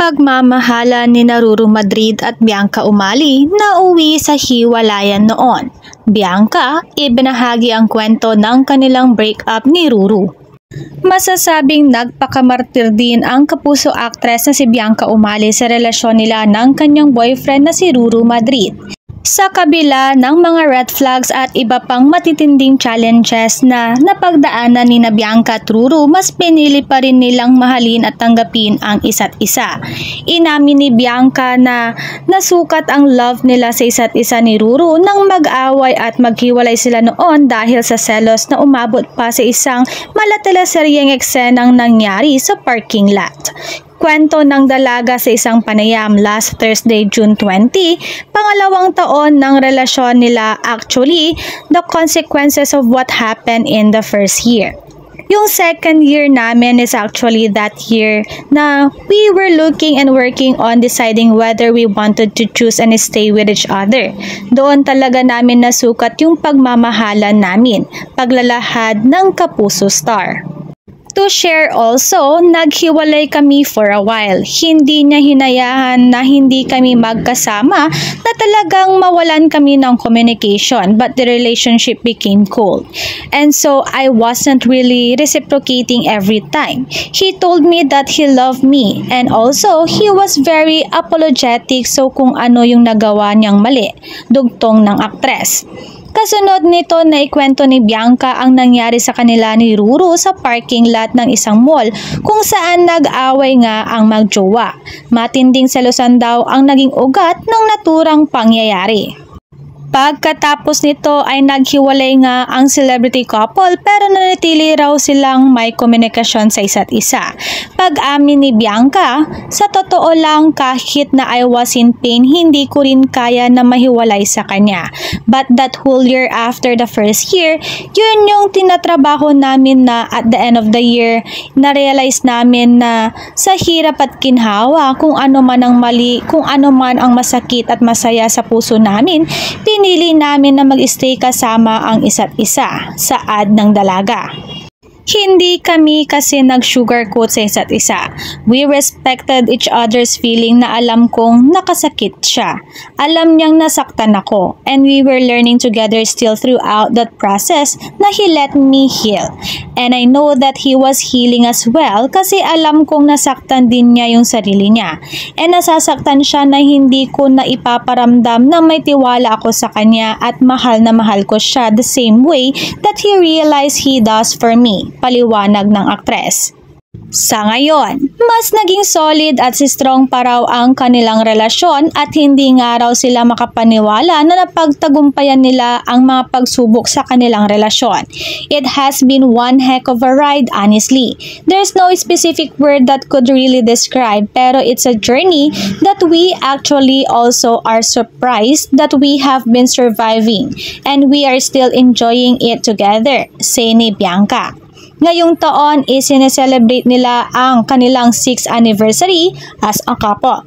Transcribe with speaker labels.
Speaker 1: Pagmamahala ni Ruru Madrid at Bianca Umali na uwi sa hiwalayan noon. Bianca, ibinahagi ang kwento ng kanilang breakup ni Ruru. Masasabing nagpakamartir din ang kapuso actress na si Bianca Umali sa relasyon nila ng kanyang boyfriend na si Ruru Madrid. Sa kabila ng mga red flags at iba pang matitinding challenges na napagdaanan ni Bianca at Ruru, mas pinili pa rin nilang mahalin at tanggapin ang isa't isa. Inamin ni Bianca na nasukat ang love nila sa isa't isa ni Ruru nang mag-away at maghiwalay sila noon dahil sa selos na umabot pa sa isang malateleseryeng eksenang nangyari sa parking lot. Kwento ng dalaga sa isang panayam last Thursday, June 20, pangalawang taon ng relasyon nila, actually, the consequences of what happened in the first year. Yung second year namin is actually that year na we were looking and working on deciding whether we wanted to choose and stay with each other. Doon talaga namin nasukat yung pagmamahalan namin, paglalahad ng Kapuso Star. To share also, naghiwalay kami for a while. Hindi niya hinayahan na hindi kami magkasama, na talagang mawalan kami ng communication, but the relationship became cold. And so I wasn't really reciprocating every time. He told me that he loved me, and also he was very apologetic so kung ano yung nagawa niyang mali, dugtong ng aktres. Kasunod nito na ikwento ni Bianca ang nangyari sa kanila ni Ruru sa parking lot ng isang mall kung saan nag-away nga ang magjowa. Matinding selosan daw ang naging ugat ng naturang pangyayari. Pagkatapos nito ay naghiwalay nga ang celebrity couple pero nanatili raw silang may komunikasyon sa isa't isa. Pag-amin ni Bianca, sa totoo lang kahit na I was in pain, hindi ko rin kaya na mahiwalay sa kanya. But that whole year after the first year, yun yung tinatrabaho namin na at the end of the year, na-realize namin na sa hirap at ginhawa, kung ano man ang mali, kung ano man ang masakit at masaya sa puso namin, pinili namin na mag-stay kasama ang isa't isa, saad ng dalaga. Hindi kami kasi nag-sugarcoat sa isa't isa. We respected each other's feeling na alam kong nakasakit siya. Alam niyang nasaktan ako, and we were learning together still throughout that process na he let me heal. And I know that he was healing as well kasi alam kong nasaktan din niya yung sarili niya. And nasasaktan siya na hindi ko na ipaparamdam na may tiwala ako sa kanya at mahal na mahal ko siya the same way that he realized he does for me. Paliwanag ng aktres. Sa ngayon, mas naging solid at strong pa raw ang kanilang relasyon at hindi nga raw sila makapaniwala na napagtagumpayan nila ang mga pagsubok sa kanilang relasyon. It has been one heck of a ride, honestly. There's no specific word that could really describe, pero it's a journey that we actually also are surprised that we have been surviving and we are still enjoying it together, say ni Bianca. Ngayong taon, isineselebrate nila ang kanilang 6th anniversary as a couple.